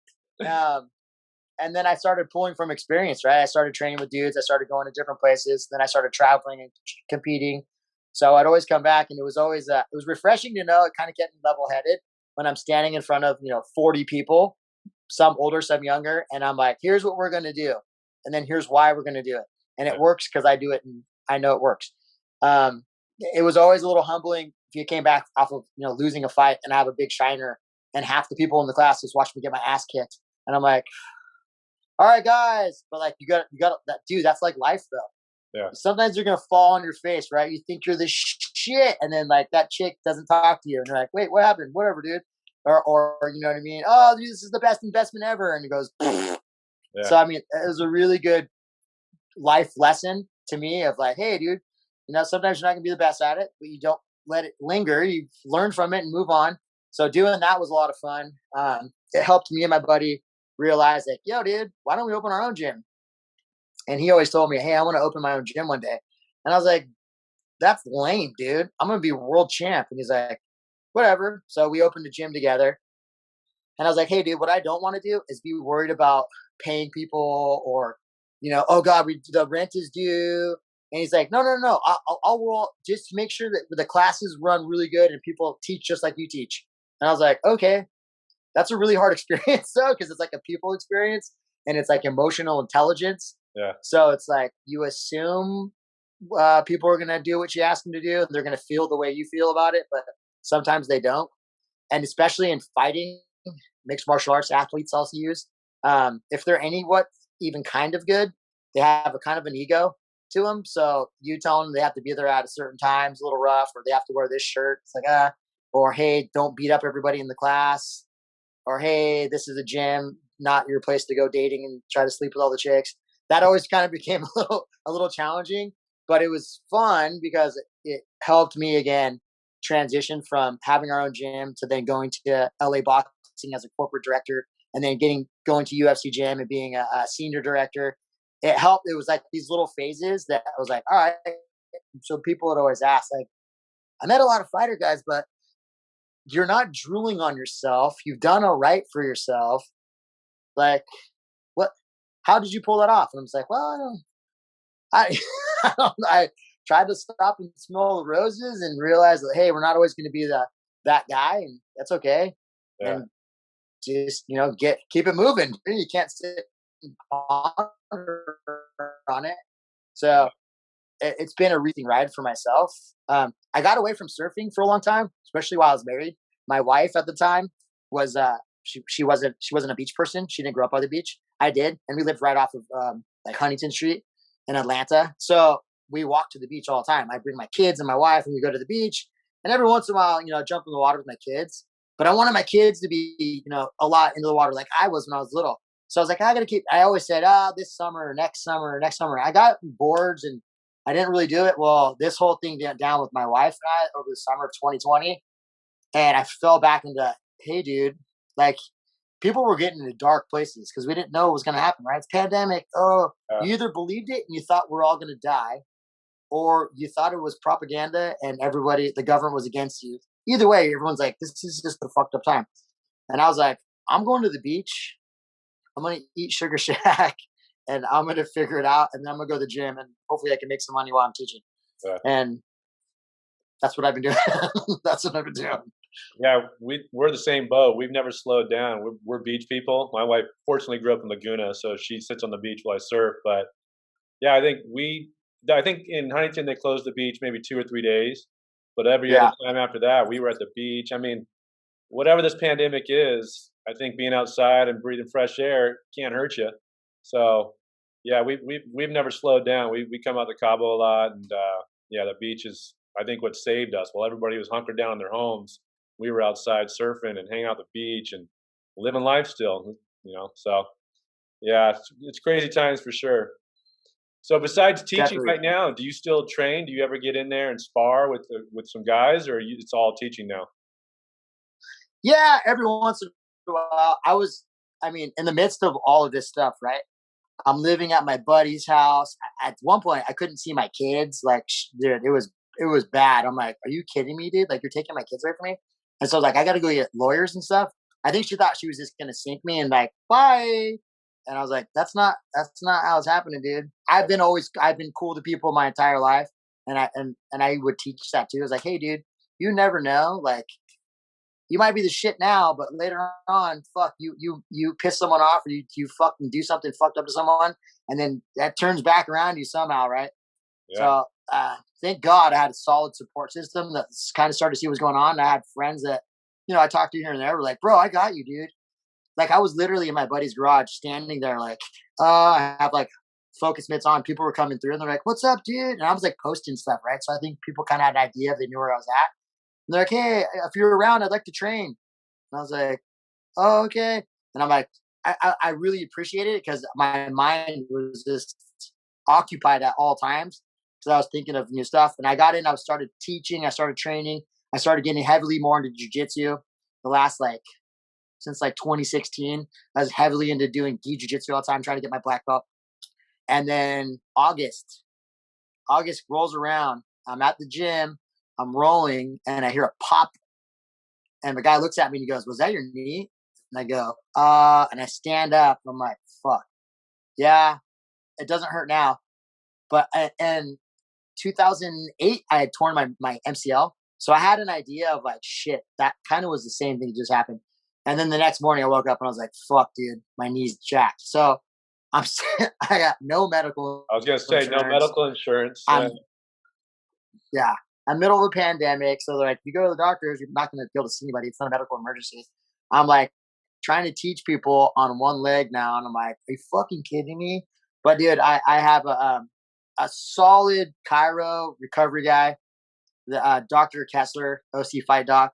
And then I started pulling from experience, right? I started training with dudes. I started going to different places. Then I started traveling and competing. So I'd always come back, and it was always it was refreshing to know. It kind of kept me level headed when I'm standing in front of 40 people, some older, some younger, and I'm like, here's what we're gonna do, and then here's why we're gonna do it, and it works because I do it and I know it works. It was always a little humbling if you came back off of losing a fight and I have a big shiner, and half the people in the class just watch me get my ass kicked, and I'm like, all right, guys, but like you got that, dude. That's like life, though. Yeah. Sometimes you're gonna fall on your face, right? You think you're the shit, and then like that chick doesn't talk to you, and you're like, wait, what happened? Whatever, dude. Or you know what I mean? Oh, dude, this is the best investment ever, and it goes. Yeah. So I mean, it was a really good life lesson to me of like, hey, dude, sometimes you're not gonna be the best at it, but you don't let it linger. You learn from it and move on. So doing that was a lot of fun. It helped me and my buddy realize that, yo, dude, why don't we open our own gym? And he always told me, hey, I want to open my own gym one day. And I was like, that's lame, dude. I'm gonna be world champ. And he's like, whatever. So we opened a gym together. And I was like, hey, dude, what I don't want to do is be worried about paying people or, oh God, the rent is due. And he's like, no, no, no. I'll roll just to make sure that the classes run really good and people teach just like you teach. And I was like, okay, that's a really hard experience though, because it's like a people experience and it's like emotional intelligence. Yeah. So it's like you assume people are going to do what you ask them to do and they're going to feel the way you feel about it, but sometimes they don't. And especially in fighting, mixed martial arts athletes also use. If they're even kind of good, they have a kind of an ego to them. So you tell them they have to be there at a certain time, it's a little rough, or they have to wear this shirt. It's like, or hey, don't beat up everybody in the class. Or hey, this is a gym, not your place to go dating and try to sleep with all the chicks. That always kind of became a little challenging, but it was fun because it helped me again transition from having our own gym to then going to LA Boxing as a corporate director, and then going to UFC gym and being a senior director. It helped. It was like these little phases that I was like, all right. So people would always ask, like, I met a lot of fighter guys, but you're not drooling on yourself. You've done all right for yourself. Like, what? How did you pull that off? And I'm just like, well, I don't, I tried to stop and smell the roses and realize that, hey, we're not always going to be that guy, and that's okay. Yeah. And just keep it moving. You can't sit and ponder on it. So it's been a reading ride for myself. I got away from surfing for a long time, especially while I was married. My wife at the time was she wasn't a beach person. She didn't grow up by the beach. I did, and we lived right off of like Huntington Street in Atlanta. So we walked to the beach all the time. I bring my kids and my wife, and we go to the beach. And every once in a while, jump in the water with my kids. But I wanted my kids to be, a lot into the water like I was when I was little. So I was like, I always said, this summer, next summer, next summer. I got boards and I didn't really do it. Well, this whole thing went down with my wife and I over the summer of 2020. And I fell back into, hey, dude, like people were getting into dark places because we didn't know what was going to happen, right? It's pandemic. Oh, you either believed it and you thought we're all going to die, or you thought it was propaganda and the government was against you. Either way, everyone's like, this is just a fucked up time. And I was like, I'm going to the beach. I'm going to eat Sugar Shack and I'm going to figure it out. And then I'm going to go to the gym and hopefully I can make some money while I'm teaching. Yeah. And that's what I've been doing. That's what I've been doing. Yeah, we're the same boat. We've never slowed down. We're beach people. My wife fortunately grew up in Laguna, so she sits on the beach while I surf. But yeah, I think in Huntington they closed the beach maybe 2 or 3 days, but every other Yeah. time after that, we were at the beach. I mean, whatever this pandemic is, I think being outside and breathing fresh air can't hurt you. So yeah, we've never slowed down. We come out to Cabo a lot, and yeah, the beach is I think what saved us. While everybody was hunkered down in their homes, we were outside surfing and hanging out at the beach and living life still. So yeah, it's crazy times for sure. So besides teaching Definitely. right now, do you still train? Do you ever get in there and spar with some guys, or it's all teaching now? Yeah, every once in a while. I mean, in the midst of all of this stuff, right? I'm living at my buddy's house. At one point, I couldn't see my kids. Like, dude, it was bad. I'm like, are you kidding me, dude? Like, you're taking my kids away from me? And so I was like, I got to go get lawyers and stuff. I think she thought she was just gonna sink me and like, bye. And I was like, that's not how it's happening, dude. I've been cool to people my entire life, and I would teach that too. I was like, hey, dude, you never know. Like, you might be the shit now, but later on, fuck you piss someone off, or you fucking do something fucked up to someone, and then that turns back around you somehow, right? Yeah, So thank God I had a solid support system that kind of started to see what's going on. I had friends that I talked to here and there. Were like, bro, I got you, dude. Like I was literally in my buddy's garage, standing there, like, I have like focus mitts on. People were coming through, and they're like, "What's up, dude?" And I was like posting stuff, right? So I think people kind of had an idea if they knew where I was at. And they're like, "Hey, if you're around, I'd like to train." And I was like, "Oh, okay." And I'm like, I really appreciate it because my mind was just occupied at all times because I was thinking of new stuff. And I got in, I started teaching, I started training, I started getting heavily more into jujitsu. The last since 2016, I was heavily into doing gi jujitsu all the time, trying to get my black belt. And then August rolls around. I'm at the gym, I'm rolling, and I hear a pop. And the guy looks at me and he goes, "Was that your knee?" And I go, and I stand up. I'm like, fuck. Yeah, it doesn't hurt now. But in 2008, I had torn my MCL. So I had an idea of like, shit, that kind of was the same thing that just happened. And then the next morning I woke up and I was like, fuck, dude, my knee's jacked. So I'm, I got no medical I was gonna say no insurance. medical insurance. I'm, yeah, I'm middle of a pandemic. So they're like, if you go to the doctors, you're not going to be able to see anybody. It's not a medical emergency. I'm like trying to teach people on one leg now. And I'm like, are you fucking kidding me? But dude, I have a solid Cairo recovery guy, the Dr. Kessler, OC Fight Doc.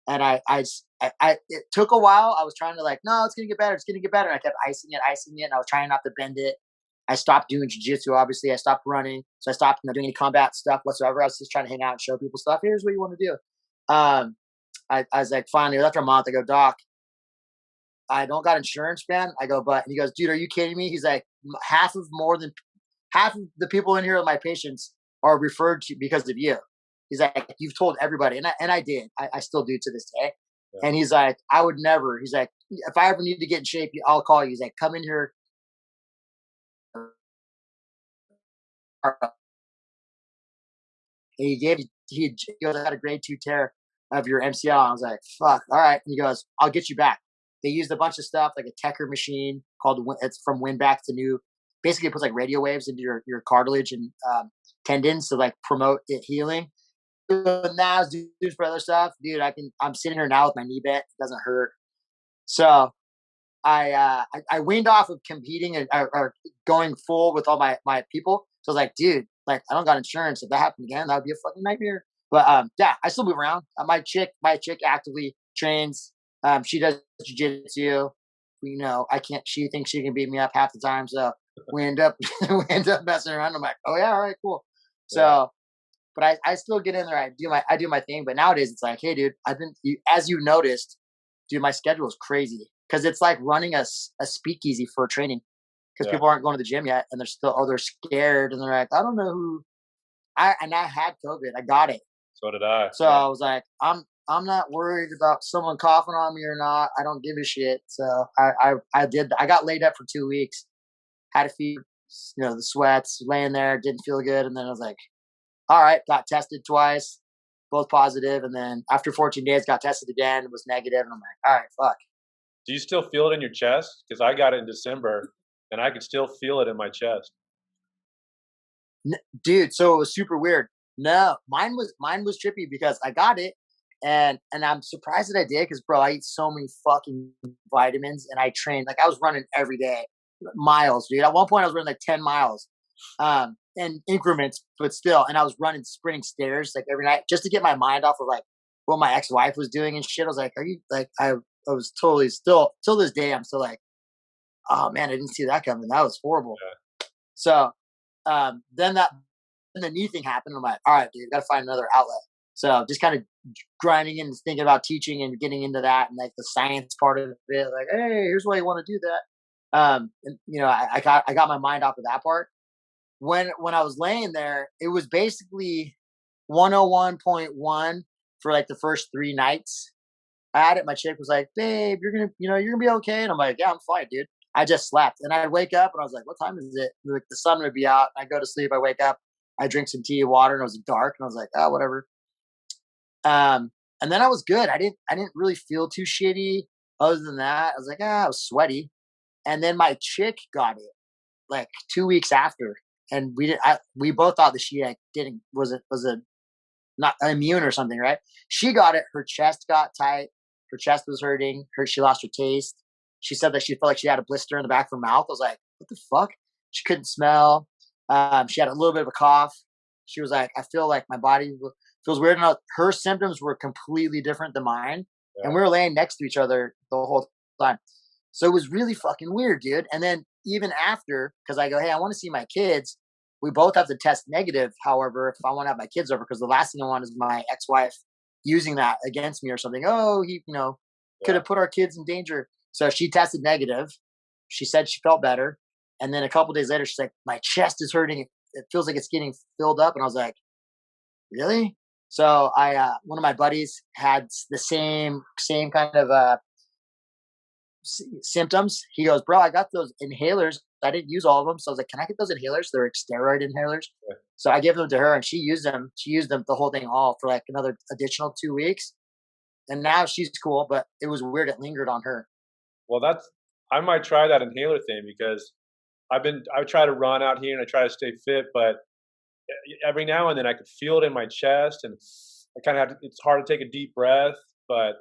And it took a while. I was trying to like, no, it's going to get better. It's going to get better. And I kept icing it. And I was trying not to bend it. I stopped doing jiu-jitsu, obviously. I stopped running. So I stopped doing any combat stuff whatsoever. I was just trying to hang out and show people stuff. Here's what you want to do. I was like, finally, after a month, I go, "Doc, I don't got insurance, man." I go, "But," and he goes, "Dude, are you kidding me?" He's like, half of the people in here of my patients are referred to because of you." He's like, "You've told everybody." And I did. I still do to this day. Yeah. And he's like, "I would never." He's like, "If I ever need to get in shape, I'll call you." He's like, "Come in here." And he goes, "I had a grade 2 tear of your MCL." I was like, "Fuck, all right." And he goes, "I'll get you back." They used a bunch of stuff like a Tecker machine it's from Winback. It's a new, basically it puts like radio waves into your cartilage and tendons to like promote it healing. And now doing for other stuff, dude. I'm sitting here now with my knee bent. It doesn't hurt. So I weaned off of competing or going full with all my people. So I was like, dude, like I don't got insurance. If that happened again, that would be a fucking nightmare. But yeah, I still move around. My chick actively trains. She does jujitsu. I can't. She thinks she can beat me up half the time. So we end up messing around. I'm like, oh yeah, all right, cool. So, Yeah. but I still get in there. I do my thing. But nowadays it's like, hey, dude, as you noticed, dude, my schedule is crazy because it's like running a speakeasy for training because Yeah. people aren't going to the gym yet and they're scared and they're like, I don't know I had COVID. I got it. So did I. So Yeah. I was like, I'm not worried about someone coughing on me or not. I don't give a shit. So I did. I got laid up for 2 weeks. Had a fever, the sweats, laying there, didn't feel good, and then I was like, all right, got tested twice, both positive, and then after 14 days, got tested again, was negative, and I'm like, all right, fuck. Do you still feel it in your chest? Because I got it in December, and I could still feel it in my chest. Dude, so it was super weird. No, mine was trippy because I got it, and I'm surprised that I did because, bro, I eat so many fucking vitamins and I trained like I was running every day, miles, dude. At one point, I was running like 10 miles, in increments, but still, and I was running sprinting stairs like every night just to get my mind off of like what my ex wife was doing and shit. I was like, are you like I was totally still till this day. I'm still like, oh man, I didn't see that coming. That was horrible. So then the knee thing happened. I'm like, all right, dude, gotta find another outlet. So just kind of grinding and thinking about teaching and getting into that and like the science part of it. Like, hey, here's why you want to do that. And I got my mind off of that part. When I was laying there, it was basically 101.1 for like the first 3 nights. I had it. My chick was like, babe, you're gonna be okay. And I'm like, yeah, I'm fine, dude. I just slept. And I'd wake up and I was like, what time is it? Like the sun would be out. I go to sleep. I wake up. I drink some tea and water and it was dark. And I was like, oh, whatever. And then I was good. I didn't really feel too shitty. Other than that, I was like, I was sweaty. And then my chick got it like 2 weeks after. And we both thought that she like didn't, was a not immune or something, right? She got it. Her chest got tight. Her chest was hurting. She lost her taste. She said that she felt like she had a blister in the back of her mouth. I was like, what the fuck? She couldn't smell. She had a little bit of a cough. She was like, I feel like my body feels weird. And her symptoms were completely different than mine. Yeah. And we were laying next to each other the whole time. So it was really fucking weird, dude. And then even after, because I go, hey, I want to see my kids. We both have to test negative. However, if I want to have my kids over, because the last thing I want is my ex-wife using that against me or something. Oh, he, could have put our kids in danger. So she tested negative. She said she felt better. And then a couple days later, she's like, my chest is hurting. It feels like it's getting filled up. And I was like, really? So one of my buddies had the same kind of symptoms. He goes, bro, I got those inhalers. I didn't use all of them. So I was like, can I get those inhalers? They're like steroid inhalers. Yeah. So I gave them to her and she used them. She used them the whole thing all for like another additional 2 weeks. And now she's cool, but it was weird. It lingered on her. Well, I might try that inhaler thing because I try to run out here and I try to stay fit, but every now and then I could feel it in my chest and I kind of it's hard to take a deep breath, but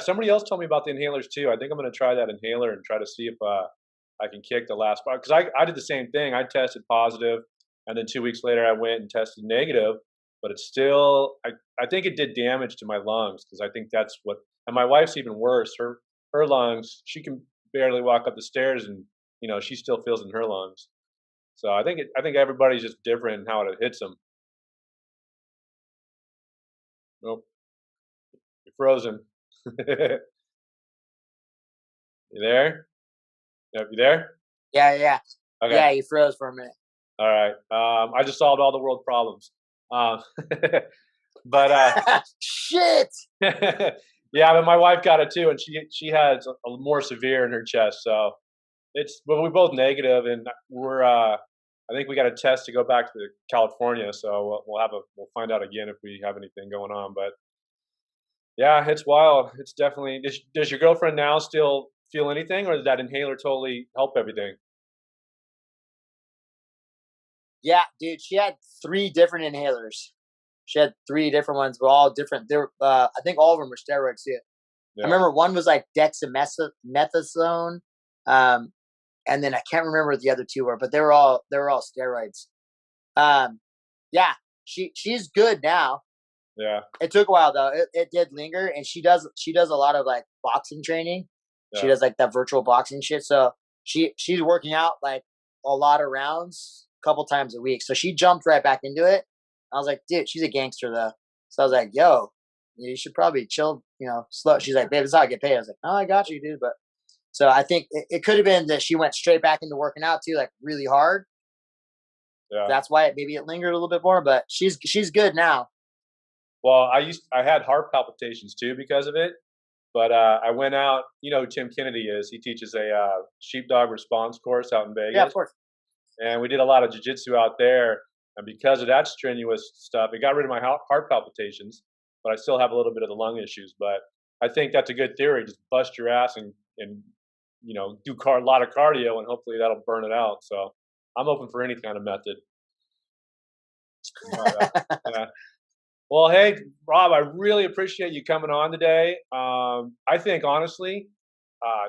somebody else told me about the inhalers too. I think I'm going to try that inhaler and try to see if I can kick the last part. Because I did the same thing. I tested positive, and then 2 weeks later I went and tested negative. But it's still, I think it did damage to my lungs because I think that's what. And my wife's even worse. Her lungs, she can barely walk up the stairs, and she still feels in her lungs. So I think everybody's just different in how it hits them. Nope, you're frozen. You there? Yep, you there? Yeah. Okay. Yeah, you froze for a minute. All right. I just solved all the world problems. But shit. Yeah, but my wife got it too, and she has a more severe in her chest. So but we're both negative, and I think we got a test to go back to California. So we'll find out again if we have anything going on. But yeah, it's wild. It's definitely. Does your girlfriend now still feel anything, or did that inhaler totally help everything? Yeah, dude, she had 3 different inhalers. She had 3 different ones, but all different. They were, I think all of them were steroids too. Yeah. I remember one was like dexamethasone, and then I can't remember what the other 2 were, but they were all steroids. Yeah, she's good now. Yeah, it took a while though. It did linger, and she does a lot of like boxing training. Yeah. She does like that virtual boxing shit. So she's working out like a lot of rounds, a couple times a week. So she jumped right back into it. I was like, dude, she's a gangster though. So I was like, yo, you should probably chill, slow. She's like, babe, this is how I get paid. I was like, oh, I got you, dude. But so I think it could have been that she went straight back into working out too, like really hard. Yeah. That's why maybe it lingered a little bit more, but she's good now. Well, I had heart palpitations too because of it, but I went out. You know who Tim Kennedy is? He teaches a sheepdog response course out in Yeah, of Vegas, course. and we did a lot of jujitsu out there. And because of that strenuous stuff, it got rid of my heart palpitations, but I still have a little bit of the lung issues. But I think that's a good theory. Just bust your ass and do a lot of cardio, and hopefully that'll burn it out. So I'm open for any kind of method. Yeah. Well, hey, Rob, I really appreciate you coming on today. I think honestly,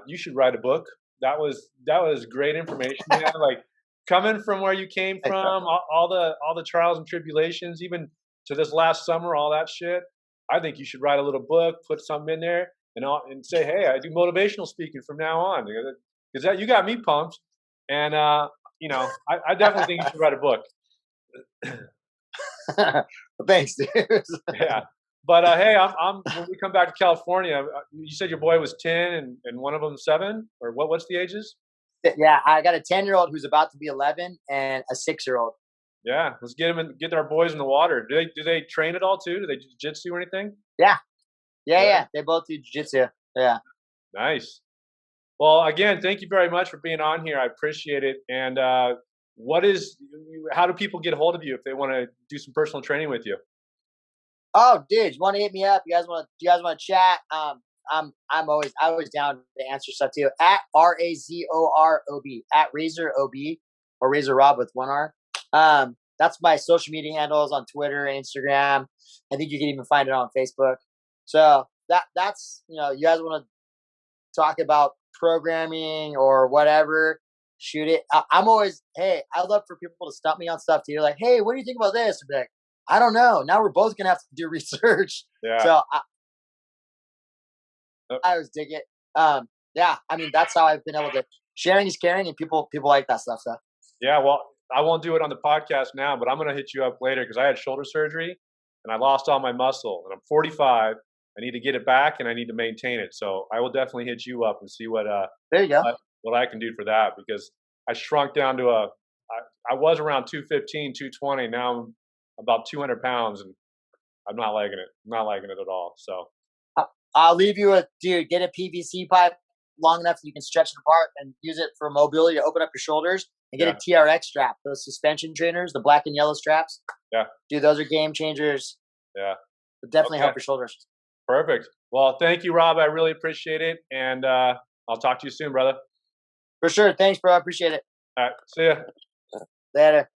you should write a book. That was great information, man. Like coming from where you came Thanks, bro. from, all the trials and tribulations, even to this last summer, all that shit. I think you should write a little book, put something in there, and say, hey, I do motivational speaking from now on, because that you got me pumped, and I definitely think you should write a book. Well, thanks, dude. Yeah. But hey, I'm when we come back to California, you said your boy was 10 and one of them 7, or what's the ages? Yeah, I got a 10-year-old who's about to be 11 and a 6-year-old. Yeah, let's get our boys in the water. Do they train at all too? Do they do jiu-jitsu or anything? Yeah. Yeah. Yeah. They both do jiu-jitsu. Yeah. Nice. Well, again, thank you very much for being on here. I appreciate it. And how do people get a hold of you if they want to do some personal training with you? Oh, dude, you want to hit me up? You guys want to chat? I'm always down to answer stuff too. At RAZOROB, at RazorOB, or Razor Rob with 1 R. That's my social media handles on Twitter, Instagram. I think you can even find it on Facebook. So that's you guys want to talk about programming or whatever, shoot it. I'm always, hey, I love for people to stump me on stuff too. Like, hey, what do you think about this? And be like, I don't know. Now we're both gonna have to do research. Yeah. So I always dig it. Yeah, I mean that's how I've been able to sharing is caring, and people like that stuff. So Yeah, well, I won't do it on the podcast now, but I'm gonna hit you up later because I had shoulder surgery and I lost all my muscle, and I'm 45. I need to get it back and I need to maintain it. So I will definitely hit you up and see what there you go. what I can do for that, because I shrunk down to I was around 215, 220. Now I'm about 200 pounds, and I'm not liking it. I'm not liking it at all. So I'll leave you with, dude, get a PVC pipe long enough that you can stretch it apart and use it for mobility to open up your shoulders, and get a TRX strap, those suspension trainers, the black and yellow straps. Yeah. Dude, those are game changers. Yeah. They'll definitely help your shoulders. Perfect. Well, thank you, Rob. I really appreciate it. And I'll talk to you soon, brother. For sure. Thanks, bro. I appreciate it. All right. See ya. Later.